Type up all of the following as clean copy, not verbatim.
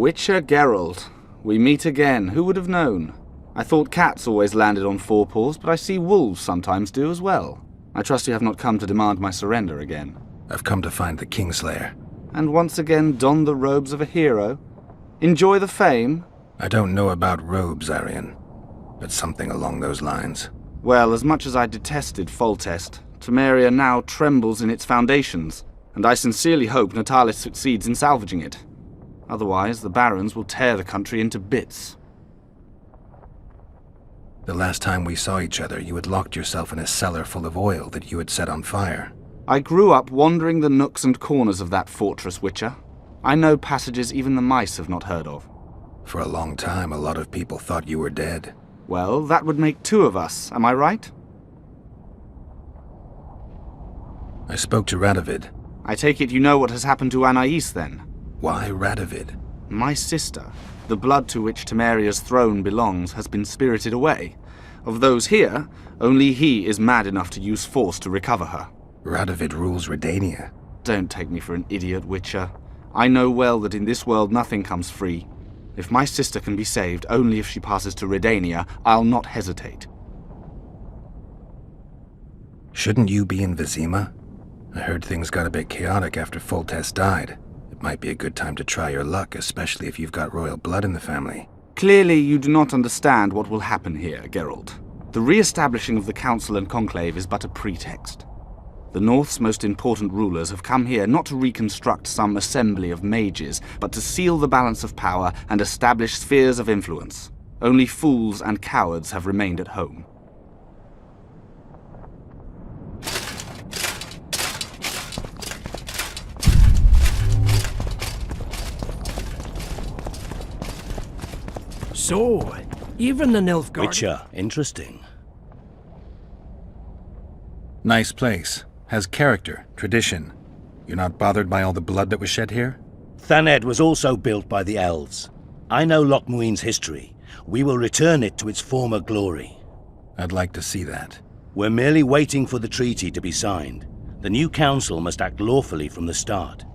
Witcher Geralt. We meet again. Who would have known? I thought cats always landed on four paws, but I see wolves sometimes do as well. I trust you have not come to demand my surrender again. I've come to find the Kingslayer. And once again don the robes of a hero? Enjoy the fame? I don't know about robes, Aryan, but something along those lines. Well, as much as I detested Foltest, Temerian now trembles in its foundations, and I sincerely hope Natalis succeeds in salvaging it. Otherwise, the barons will tear the country into bits. The last time we saw each other, you had locked yourself in a cellar full of oil that you had set on fire. I grew up wandering the nooks and corners of that fortress, Witcher. I know passages even the mice have not heard of. For a long time, a lot of people thought you were dead. Well, that would make two of us, am I right? I spoke to Radovid. I take it you know what has happened to Anais, then? Why Radovid? My sister, the blood to which Temeria's throne belongs, has been spirited away. Of those here, only he is mad enough to use force to recover her. Radovid rules Redania. Don't take me for an idiot, Witcher. I know well that in this world nothing comes free. If my sister can be saved only if she passes to Redania, I'll not hesitate. Shouldn't you be in Vizima? I heard things got a bit chaotic after Foltest died. It might be a good time to try your luck, especially if you've got royal blood in the family. Clearly you do not understand what will happen here, Geralt. The re-establishing of the Council and Conclave is but a pretext. The North's most important rulers have come here not to reconstruct some assembly of mages, but to seal the balance of power and establish spheres of influence. Only fools and cowards have remained at home. So, even the Nilfgaard... Witcher, interesting. Nice place. Has character, tradition. You're not bothered by all the blood that was shed here? Thaned was also built by the elves. I know Loch Muin's history. We will return it to its former glory. I'd like to see that. We're merely waiting for the treaty to be signed. The new council must act lawfully from the start.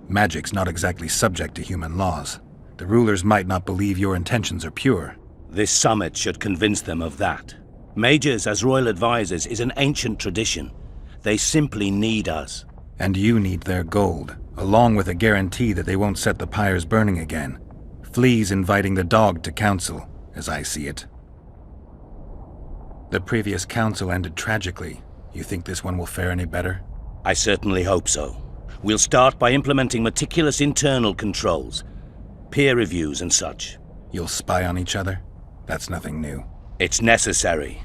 Magic's not exactly subject to human laws. The rulers might not believe your intentions are pure. This summit should convince them of that. Mages as royal advisors is an ancient tradition. They simply need us. And you need their gold, along with a guarantee that they won't set the pyres burning again. Flea's inviting the dog to council, as I see it. The previous council ended tragically. You think this one will fare any better? I certainly hope so. We'll start by implementing meticulous internal controls, peer reviews and such. You'll spy on each other? That's nothing new. It's necessary.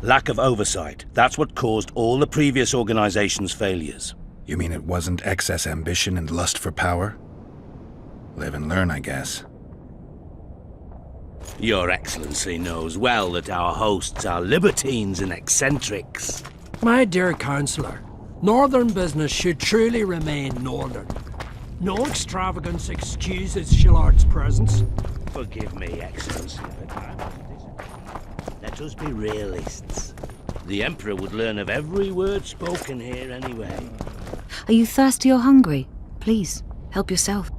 Lack of oversight, that's what caused all the previous organization's failures. You mean it wasn't excess ambition and lust for power? Live and learn, I guess. Your Excellency knows well that our hosts are libertines and eccentrics. My dear Councillor, Northern business should truly remain Northern. No extravagance excuses Shillard's presence. Forgive me, Excellency, but I must disagree. Let us be realists. The Emperor would learn of every word spoken here anyway. Are you thirsty or hungry? Please, help yourself.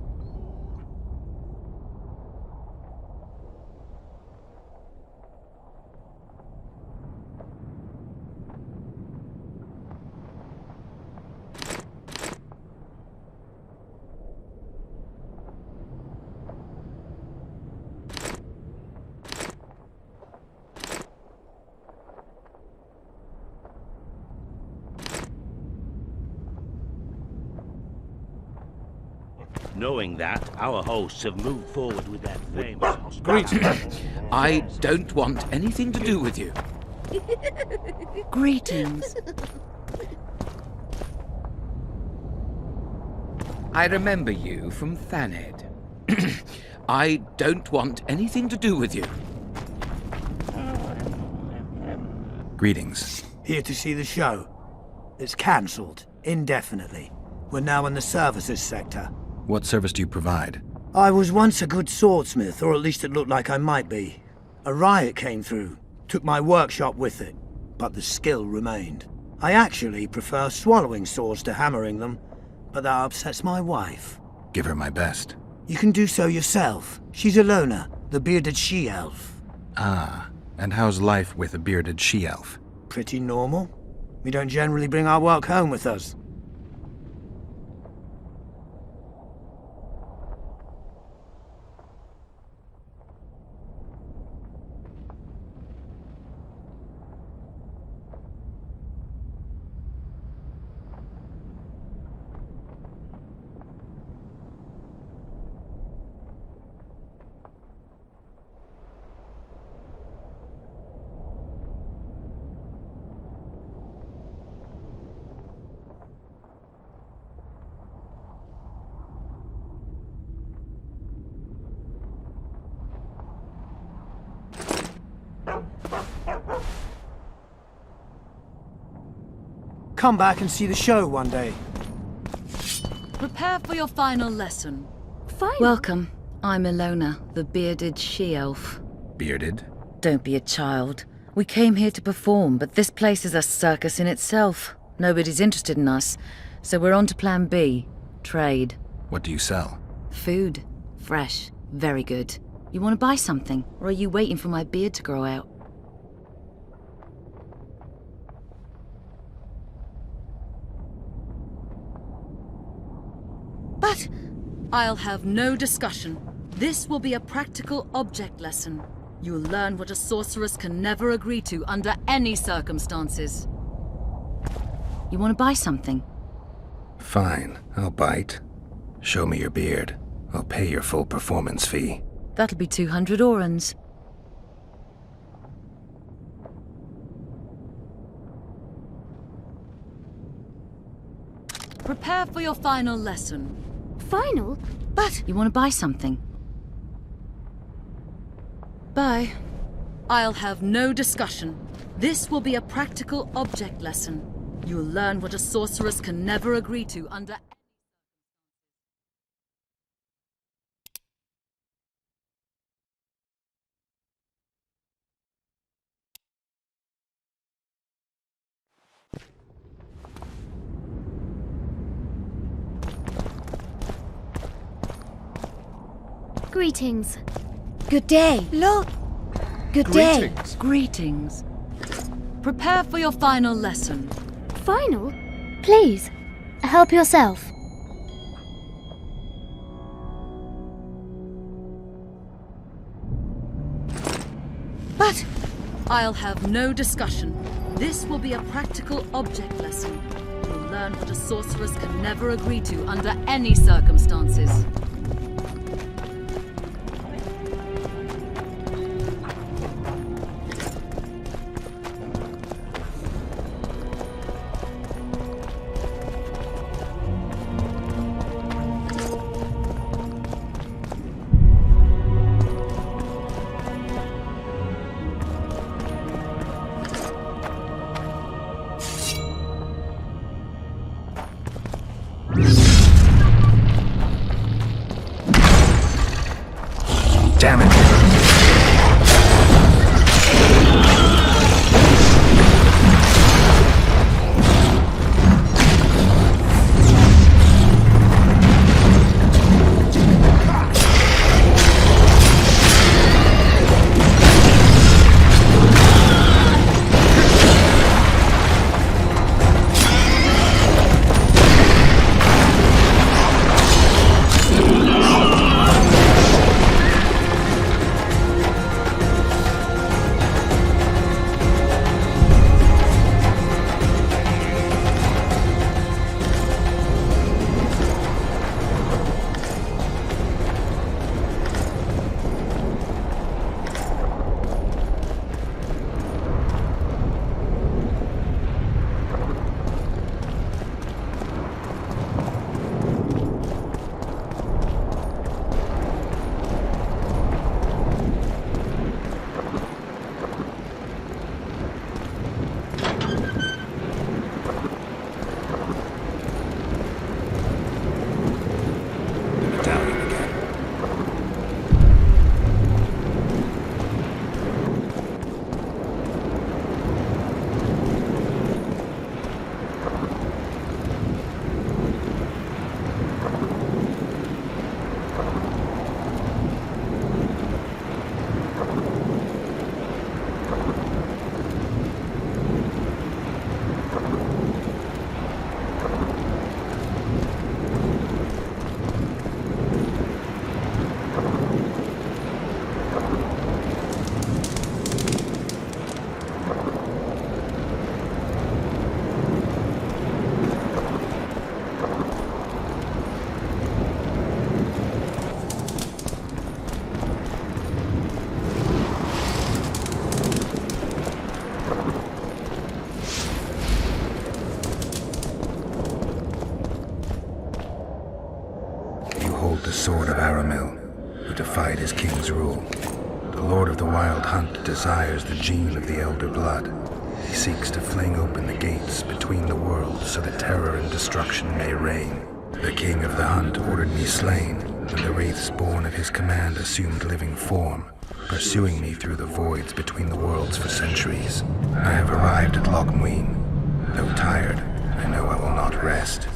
Knowing that, our hosts have moved forward with their famous... Greetings. I don't want anything to do with you. Greetings. I remember you from Thaned. I don't want anything to do with you. Greetings. Here to see the show. It's cancelled, indefinitely. We're now in the services sector. What service do you provide? I was once a good swordsmith, or at least it looked like I might be. A riot came through, took my workshop with it, but the skill remained. I actually prefer swallowing swords to hammering them, but that upsets my wife. Give her my best. You can do so yourself. She's Alona, the bearded she-elf. Ah, and how's life with a bearded she-elf? Pretty normal. We don't generally bring our work home with us. Come back and see the show one day. Prepare for your final lesson. Final? Welcome. I'm Alona, the bearded she-elf. Bearded? Don't be a child. We came here to perform, but this place is a circus in itself. Nobody's interested in us, so we're on to plan B. Trade. What do you sell? Food. Fresh. Very good. You want to buy something, or are you waiting for my beard to grow out? But I'll have no discussion. This will be a practical object lesson. You'll learn what a sorceress can never agree to under any circumstances. You want to buy something? Fine, I'll bite. Show me your beard. I'll pay your full performance fee. That'll be 200 orans. Prepare for your final lesson. Final? But you want to buy something? Buy. I'll have no discussion. This will be a practical object lesson. You'll learn what a sorceress can never agree to under... Greetings. Good day. Look. Good day. Greetings. Prepare for your final lesson. Final? Please, help yourself. But I'll have no discussion. This will be a practical object lesson. You'll learn what a sorceress can never agree to under any circumstances. Damn it! The sword of Aramil, who defied his king's rule. The Lord of the Wild Hunt desires the gene of the Elder Blood. He seeks to fling open the gates between the worlds so that terror and destruction may reign. The King of the Hunt ordered me slain, and the wraiths born of his command assumed living form, pursuing me through the voids between the worlds for centuries. I have arrived at Loch Muin. Though tired, I know I will not rest.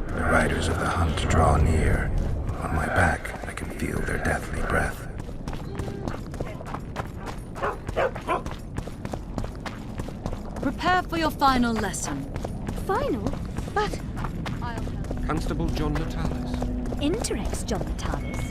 The riders of the hunt draw near. On my back, I can feel their deathly breath. Prepare for your final lesson. Final? But I'll help. Constable John Natalis. Interex John Natalis.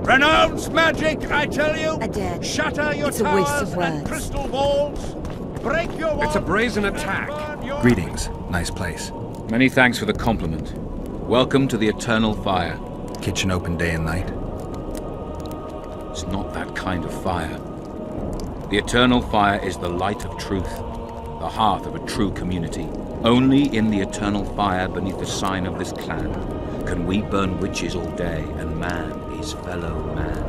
Renounce magic, I tell you! Dead. Shatter your It's a waste towers of words. and crystal walls! Break your It's a walls brazen and attack. burn your- Greetings. Nice place. Many thanks for the compliment. Welcome to the Eternal Fire. Kitchen open day and night. It's not that kind of fire. The Eternal Fire is the light of truth, the hearth of a true community. Only in the Eternal Fire, beneath the sign of this clan, can we burn witches all day and man his fellow man.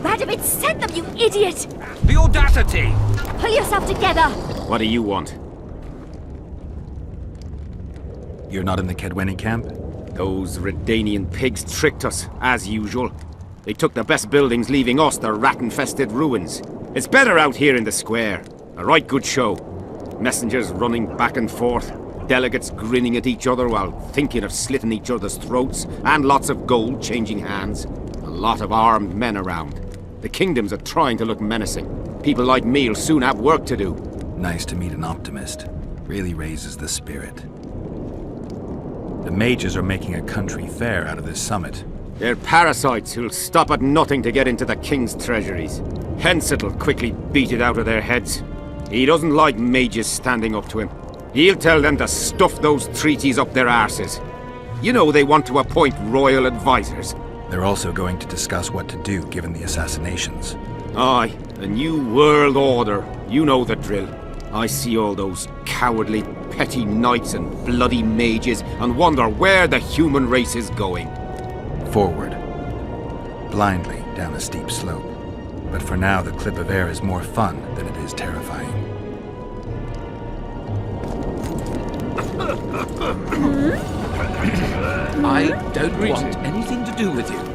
Radovid sent them, you idiot! The audacity! Pull yourself together! What do you want? You're not in the Kedweni camp? Those Redanian pigs tricked us, as usual. They took the best buildings, leaving us the rat-infested ruins. It's better out here in the square. A right good show. Messengers running back and forth. Delegates grinning at each other while thinking of slitting each other's throats. And lots of gold changing hands. A lot of armed men around. The kingdoms are trying to look menacing. People like me'll soon have work to do. Nice to meet an optimist. Really raises the spirit. The mages are making a country fair out of this summit. They're parasites who'll stop at nothing to get into the king's treasuries. Hence it'll quickly beat it out of their heads. He doesn't like mages standing up to him. He'll tell them to stuff those treaties up their arses. You know they want to appoint royal advisors. They're also going to discuss what to do given the assassinations. Aye, a new world order. You know the drill. I see all those cowardly, petty knights and bloody mages and wonder where the human race is going. Forward. Blindly down a steep slope. But for now, the clip of air is more fun than it is terrifying. I don't want anything to do with you.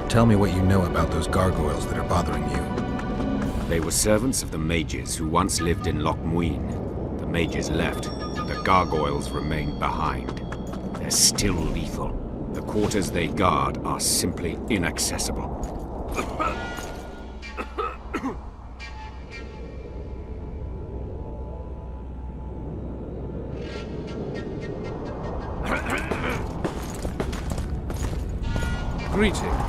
Tell me what you know about those gargoyles that are bothering you. They were servants of the Mages who once lived in Loch Muin. The Mages left, and the gargoyles remained behind. They're still lethal. The quarters they guard are simply inaccessible. Greetings.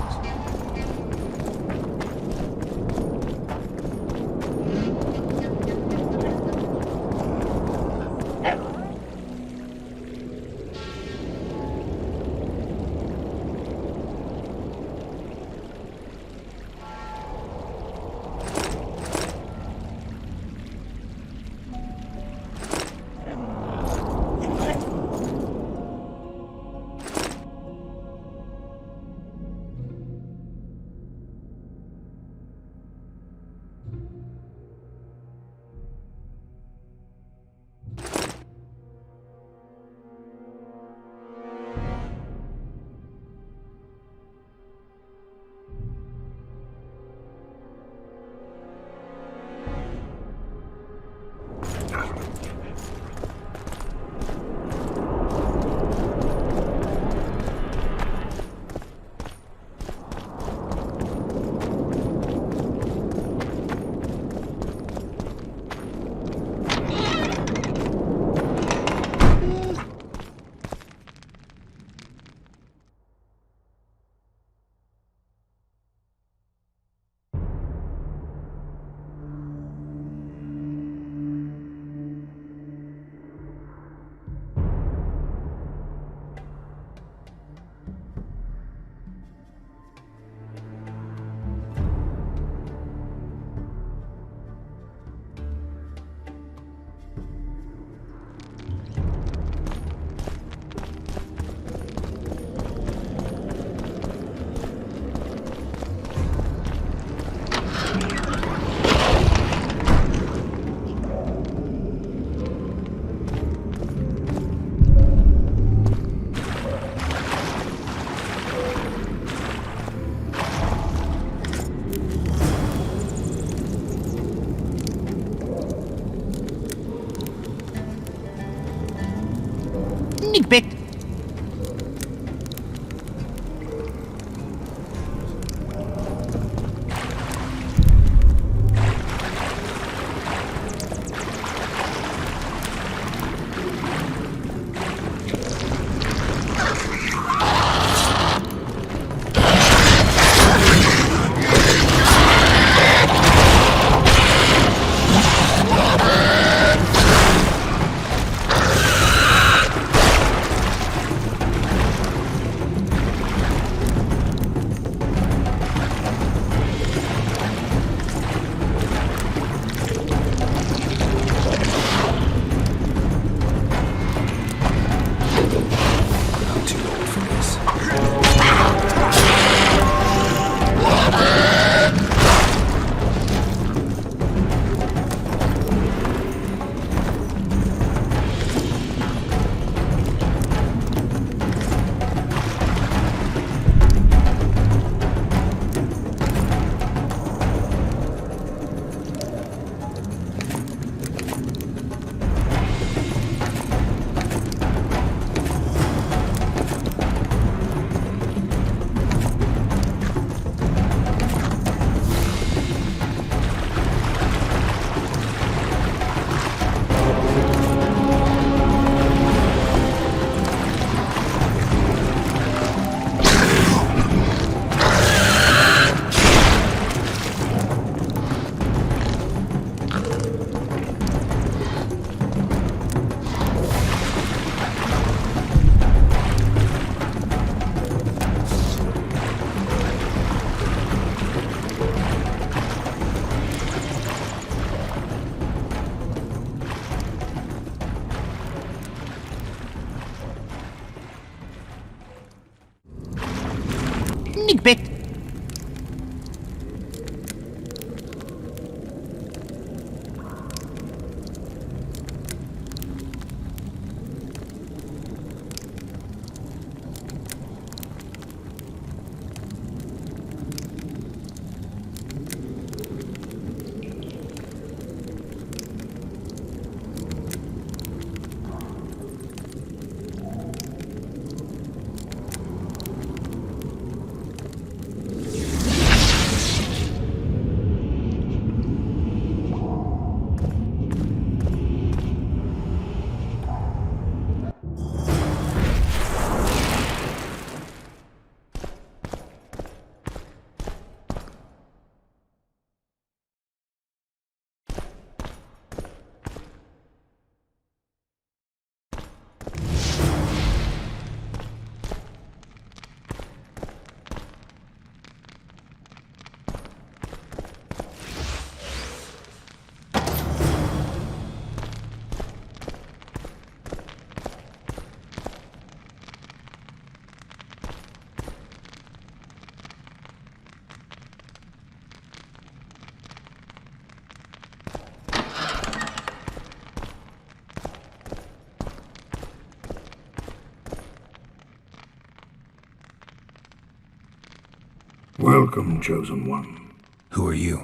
Welcome, Chosen One. Who are you?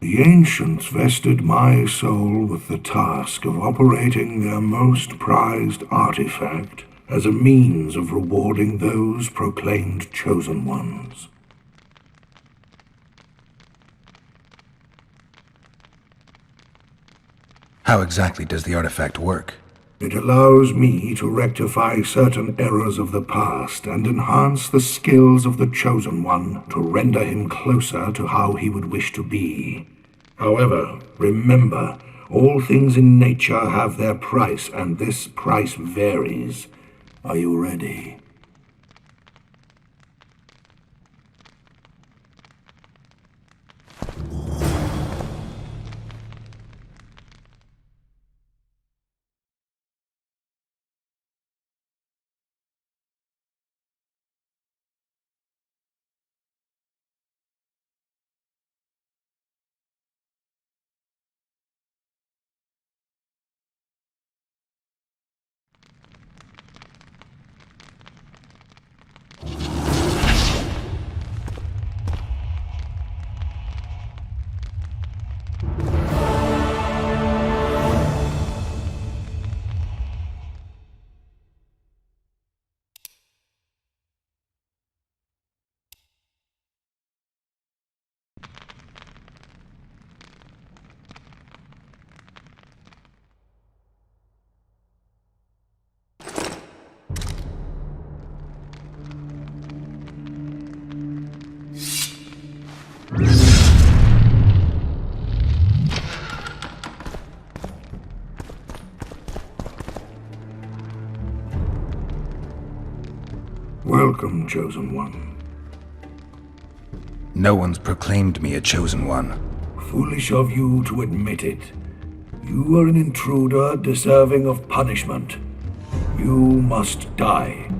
The Ancients vested my soul with the task of operating their most prized artifact as a means of rewarding those proclaimed Chosen Ones. How exactly does the artifact work? It allows me to rectify certain errors of the past and enhance the skills of the Chosen One to render him closer to how he would wish to be. However, remember, all things in nature have their price, and this price varies. Are you ready? Welcome, Chosen One. No one's proclaimed me a Chosen One. Foolish of you to admit it. You are an intruder deserving of punishment. You must die.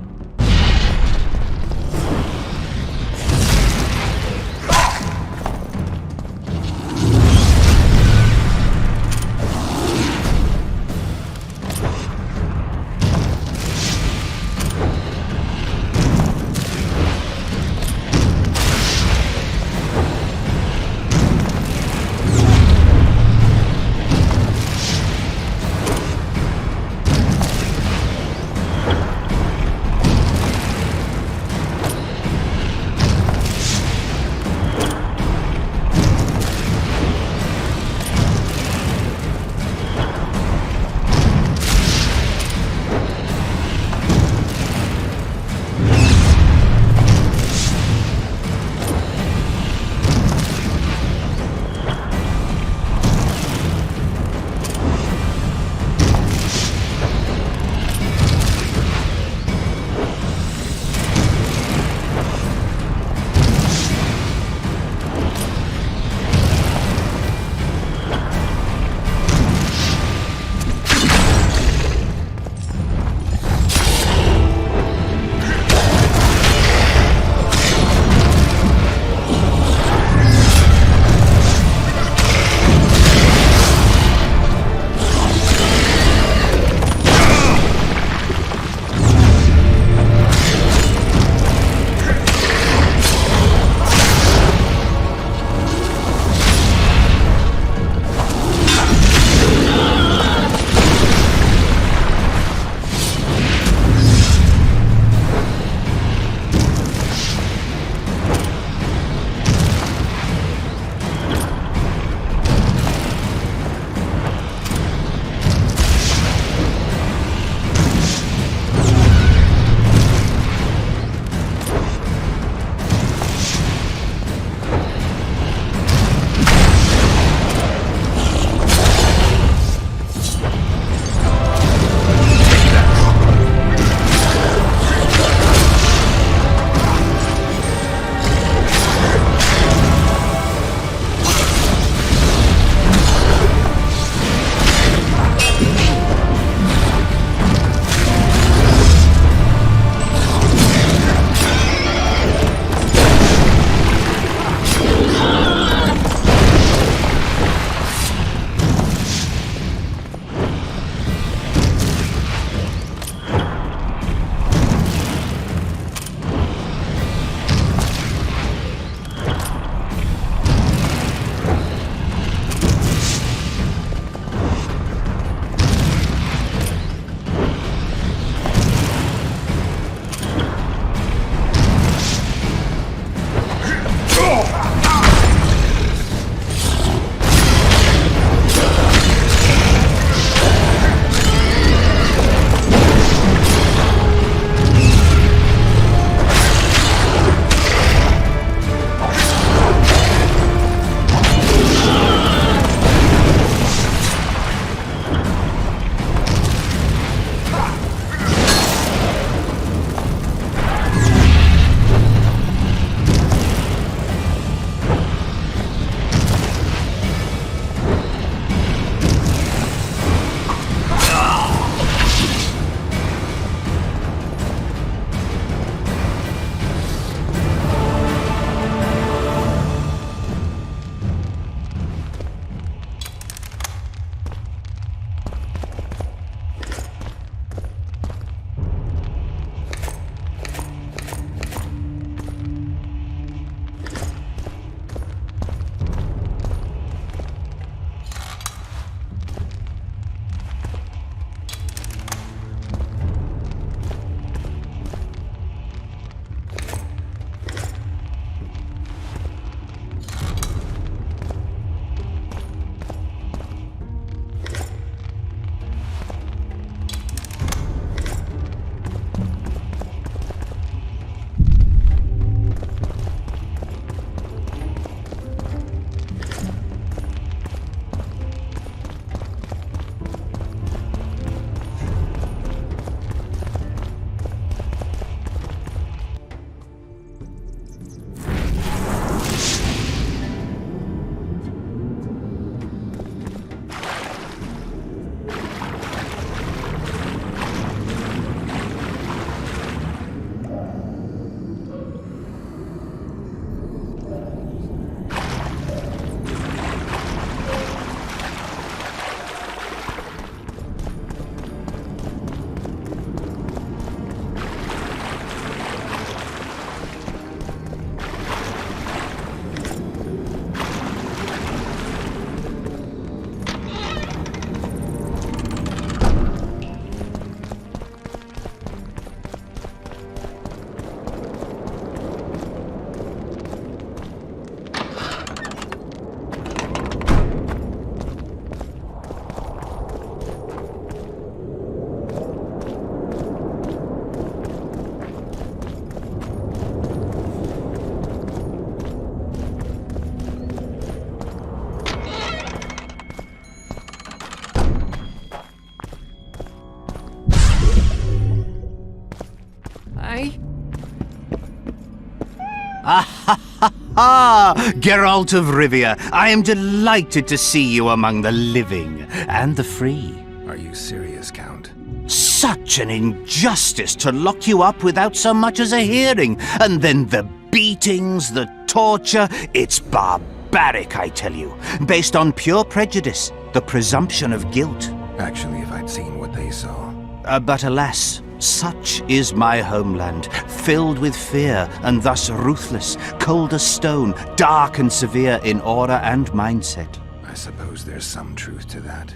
Geralt of Rivia, I am delighted to see you among the living and the free. Are you serious, Count? Such an injustice to lock you up without so much as a hearing, and then the beatings, the torture. It's barbaric, I tell you, based on pure prejudice, the presumption of guilt. Actually, if I'd seen what they saw. But alas, such is my homeland, filled with fear and thus ruthless, cold as stone, dark and severe in aura and mindset. I suppose there's some truth to that.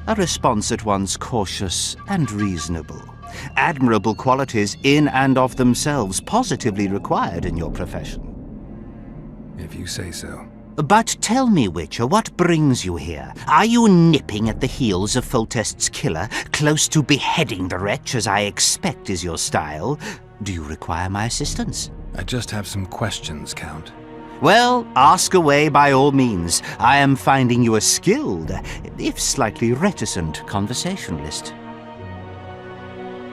A response at once cautious and reasonable. Admirable qualities in and of themselves, positively required in your profession. If you say so. But tell me, Witcher, what brings you here? Are you nipping at the heels of Foltest's killer, close to beheading the wretch, as I expect is your style? Do you require my assistance? I just have some questions, Count. Well, ask away by all means. I am finding you a skilled, if slightly reticent, conversationalist.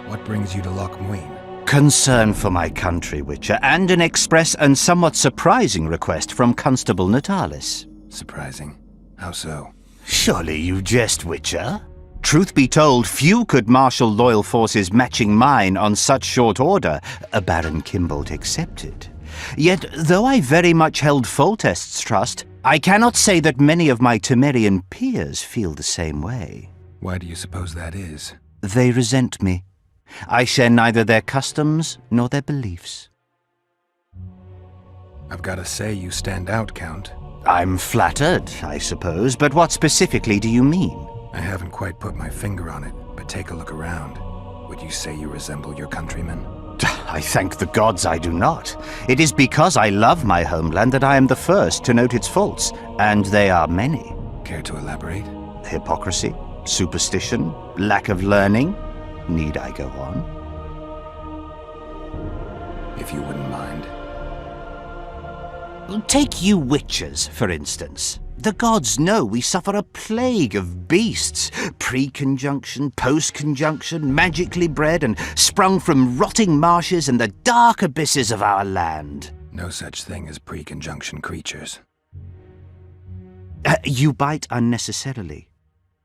What brings you to Loch Muin? Concern for my country, Witcher, and an express and somewhat surprising request from Constable Natalis. Surprising? How so? Surely you jest, Witcher. Truth be told, few could marshal loyal forces matching mine on such short order, Baron Kimbold excepted. Yet, though I very much held Foltest's trust, I cannot say that many of my Temerian peers feel the same way. Why do you suppose that is? They resent me. I share neither their customs nor their beliefs. I've got to say you stand out, Count. I'm flattered, I suppose, but what specifically do you mean? I haven't quite put my finger on it, but take a look around. Would you say you resemble your countrymen? I thank the gods I do not. It is because I love my homeland that I am the first to note its faults, and they are many. Care to elaborate? Hypocrisy, superstition, lack of learning. Need I go on? If you wouldn't mind. Take you witchers, for instance. The gods know we suffer a plague of beasts, pre-conjunction, post-conjunction, magically bred and sprung from rotting marshes and the dark abysses of our land. No such thing as pre-conjunction creatures. You bite unnecessarily.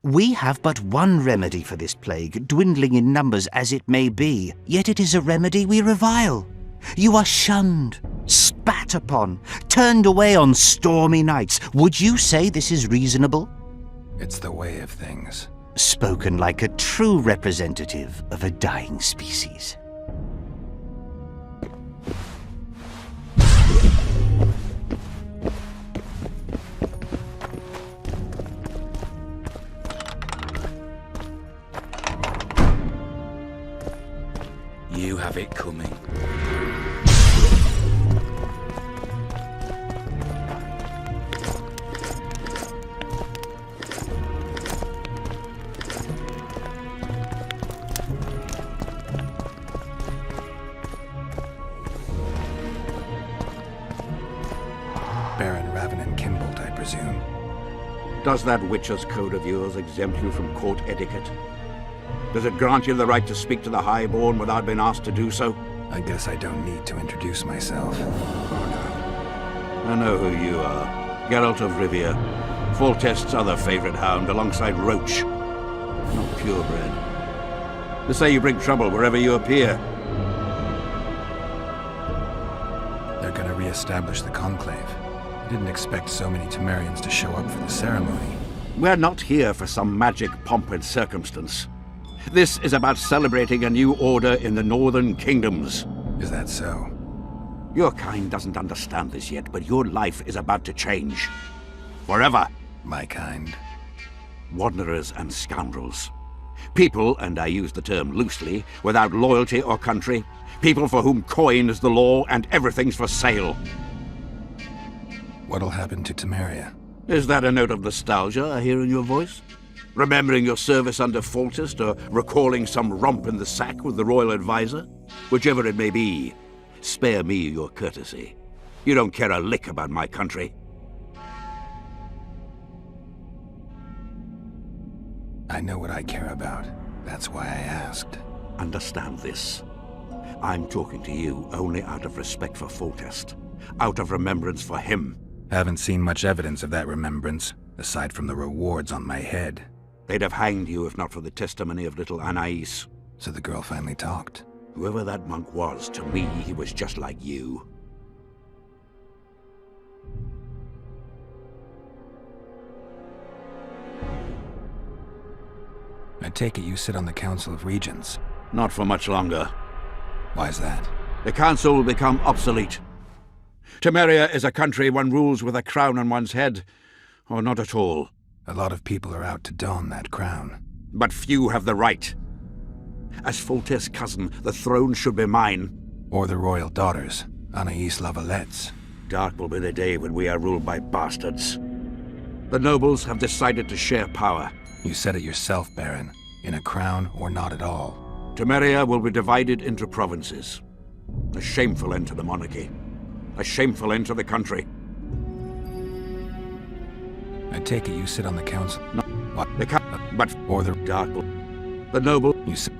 We have but one remedy for this plague, dwindling in numbers as it may be, yet it is a remedy we revile. You are shunned, spat upon, turned away on stormy nights. Would you say this is reasonable? It's the way of things. Spoken like a true representative of a dying species. You have it coming. Baron Ravenin Kimbold, I presume. Does that Witcher's code of yours exempt you from court etiquette? Does it grant you the right to speak to the Highborn without being asked to do so? I guess I don't need to introduce myself. Oh, no. I know who you are. Geralt of Rivia. Foltest's other favorite hound alongside Roche. Not purebred. They say you bring trouble wherever you appear. They're gonna re-establish the Conclave. I didn't expect so many Temerians to show up for the ceremony. We're not here for some magic pomp and circumstance. This is about celebrating a new order in the Northern Kingdoms. Is that so? Your kind doesn't understand this yet, but your life is about to change. Forever. My kind. Wanderers and scoundrels. People, and I use the term loosely, without loyalty or country. People for whom coin is the law and everything's for sale. What'll happen to Temeria? Is that a note of nostalgia I hear in your voice? Remembering your service under Foltest, or recalling some romp in the sack with the royal advisor? Whichever it may be, spare me your courtesy. You don't care a lick about my country. I know what I care about. That's why I asked. Understand this. I'm talking to you only out of respect for Foltest. out of remembrance for him. Haven't seen much evidence of that remembrance, aside from the rewards on my head. They'd have hanged you if not for the testimony of little Anais. So the girl finally talked. Whoever that monk was, to me, he was just like you. I take it you sit on the Council of Regents. Not for much longer. Why's that? The council will become obsolete. Temeria is a country one rules with a crown on one's head, or not at all. A lot of people are out to don that crown. But few have the right. As Foltest's cousin, the throne should be mine. Or the royal daughters, Anais Lavalettes. Dark will be the day when we are ruled by bastards. The nobles have decided to share power. You said it yourself, Baron. In a crown or not at all. Temeria will be divided into provinces. A shameful end to the monarchy. A shameful end to the country. I take it you sit on the council. No, what? But or the dark will. The noble. You sit.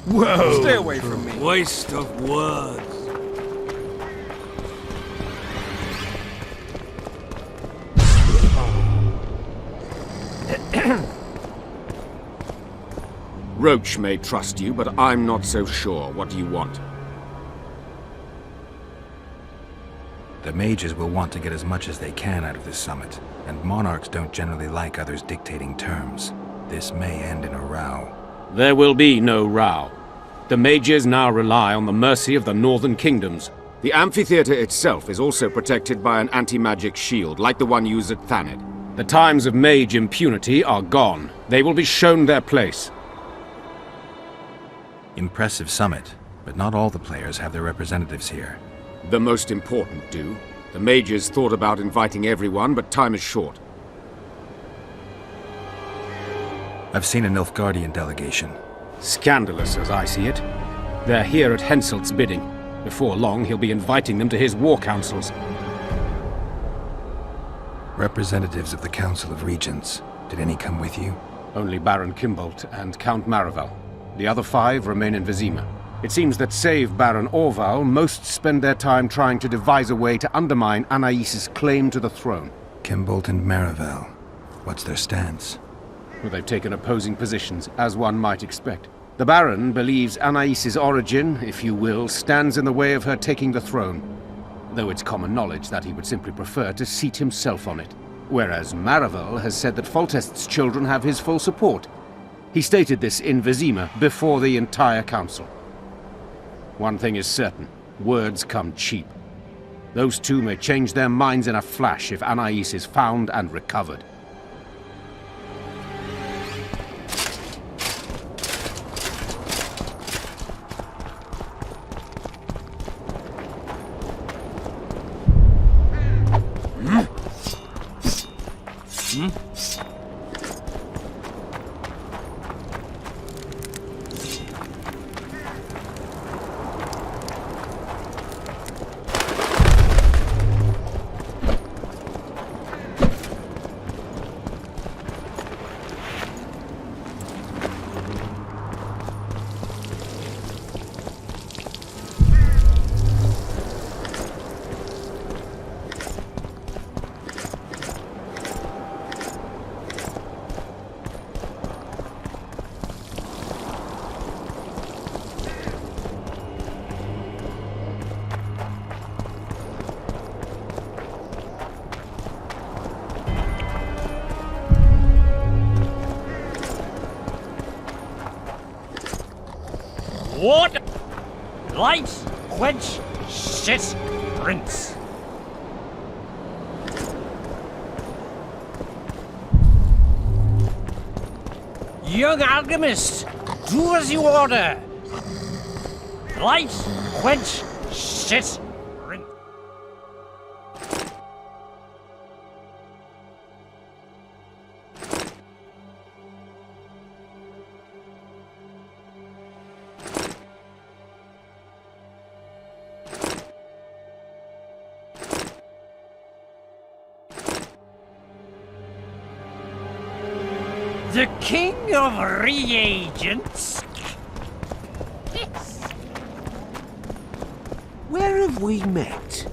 Whoa! Stay away from me. Waste of words. Roche may trust you, but I'm not so sure. What do you want? The mages will want to get as much as they can out of this summit, and monarchs don't generally like others dictating terms. This may end in a row. There will be no row. The mages now rely on the mercy of the northern kingdoms. The amphitheater itself is also protected by an anti-magic shield, like the one used at Thanid. The times of mage impunity are gone. They will be shown their place. Impressive summit, but not all the players have their representatives here. The most important do. The mages thought about inviting everyone, but time is short. I've seen a Nilfgaardian delegation. Scandalous, as I see it. They're here at Henselt's bidding. Before long, he'll be inviting them to his war councils. Representatives of the Council of Regents. Did any come with you? Only Baron Kimbolt and Count Maraval. The other 5 remain in Vizima. It seems that save Baron Orval, most spend their time trying to devise a way to undermine Anais's claim to the throne. Kimbolt and Maraval. What's their stance? Well, they've taken opposing positions, as one might expect. The Baron believes Anais's origin, if you will, stands in the way of her taking the throne, though it's common knowledge that he would simply prefer to seat himself on it. Whereas Maraval has said that Foltest's children have his full support. He stated this in Vizima before the entire council. One thing is certain, words come cheap. Those two may change their minds in a flash if Anais is found and recovered. Water! Lights! Quench! Shit! Rinse! Young Alchemist, do as you order. Light, quench, shit, rinse. The King of Reagents? Yes. Where have we met?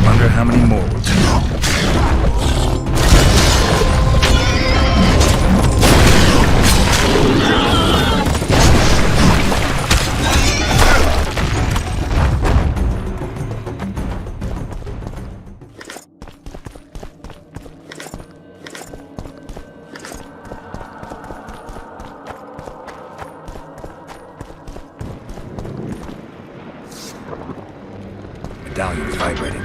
Wonder how many more will come. Medallion's vibrating.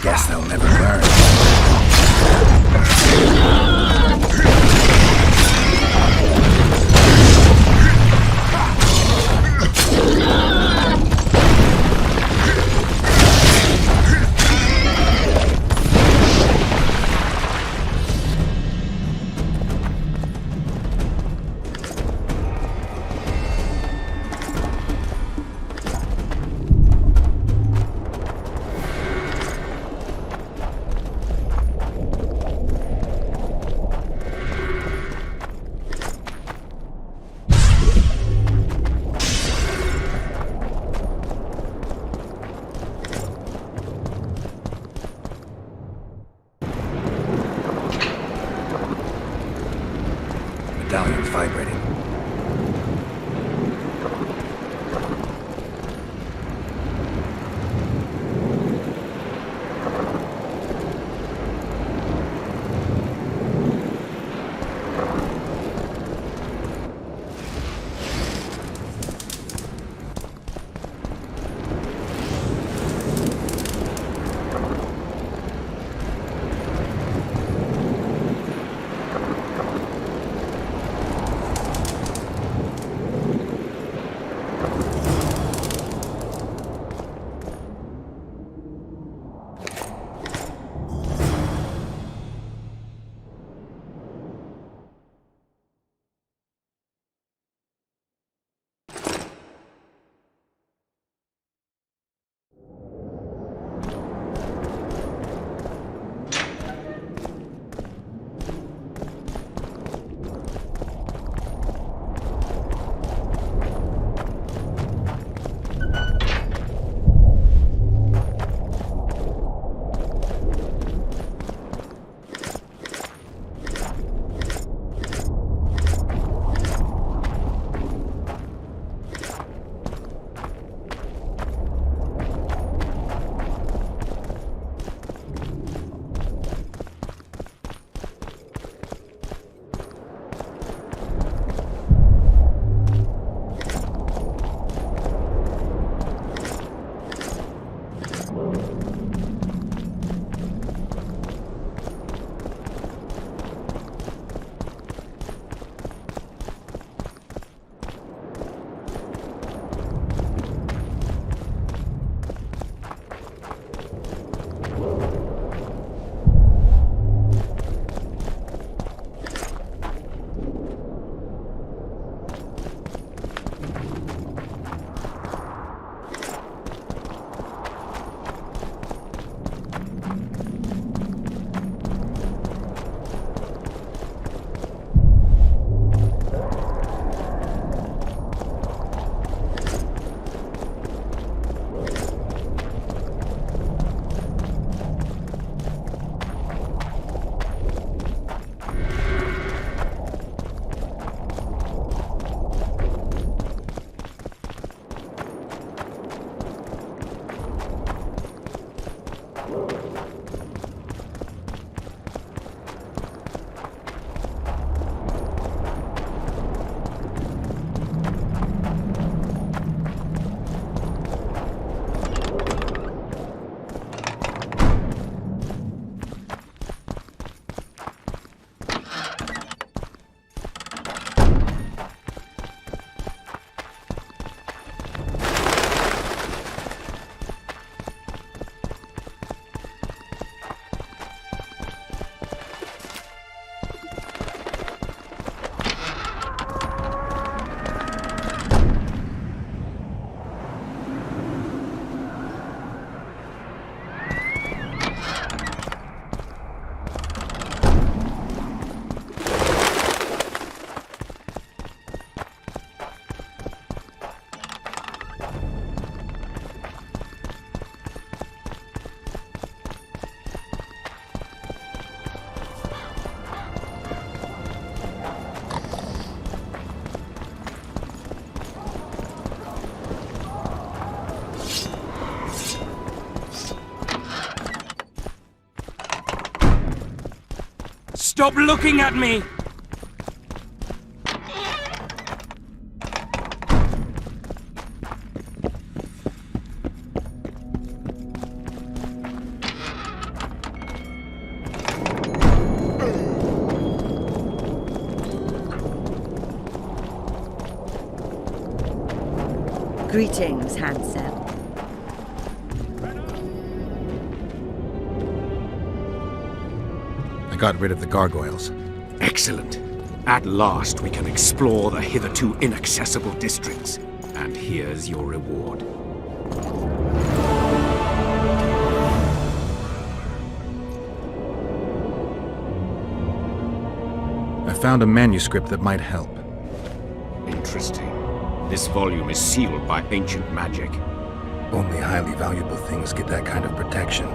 Guess they'll never learn. medallion's vibrating. Stop looking at me! Greetings, handsome. I got rid of the gargoyles. Excellent. At last we can explore the hitherto inaccessible districts. And here's your reward. I found a manuscript that might help. Interesting. This volume is sealed by ancient magic. Only highly valuable things get that kind of protection.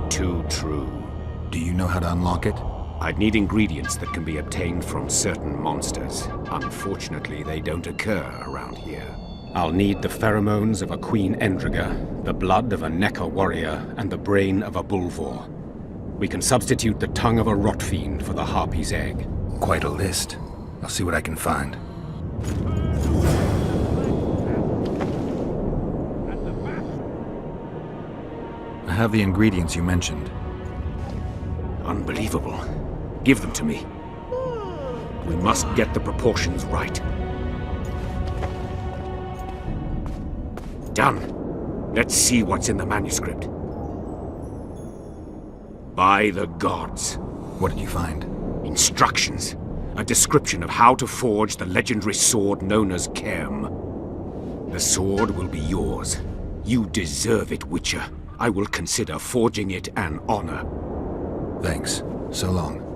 Too true. Do you know how to unlock it? I'd need ingredients that can be obtained from certain monsters. Unfortunately, they don't occur around here. I'll need the pheromones of a Queen Endriga, the blood of a Necker warrior, and the brain of a Bulvor. We can substitute the tongue of a rot fiend for the harpy's egg. Quite a list. I'll see what I can find. I have the ingredients you mentioned. Unbelievable. Give them to me. We must get the proportions right. Done. Let's see what's in the manuscript. By the gods. What did you find? Instructions. A description of how to forge the legendary sword known as Kerm. The sword will be yours. You deserve it, Witcher. I will consider forging it an honor. Thanks. So long.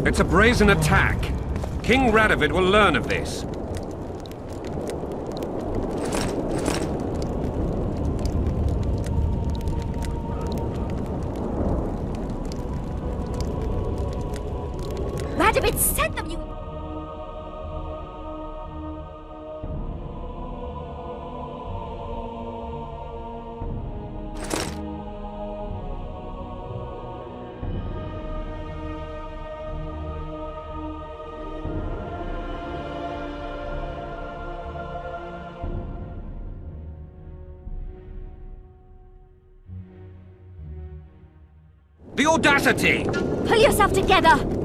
It's a brazen attack. King Radovid will learn of this. Radovid sent them, you... The audacity! Pull yourself together!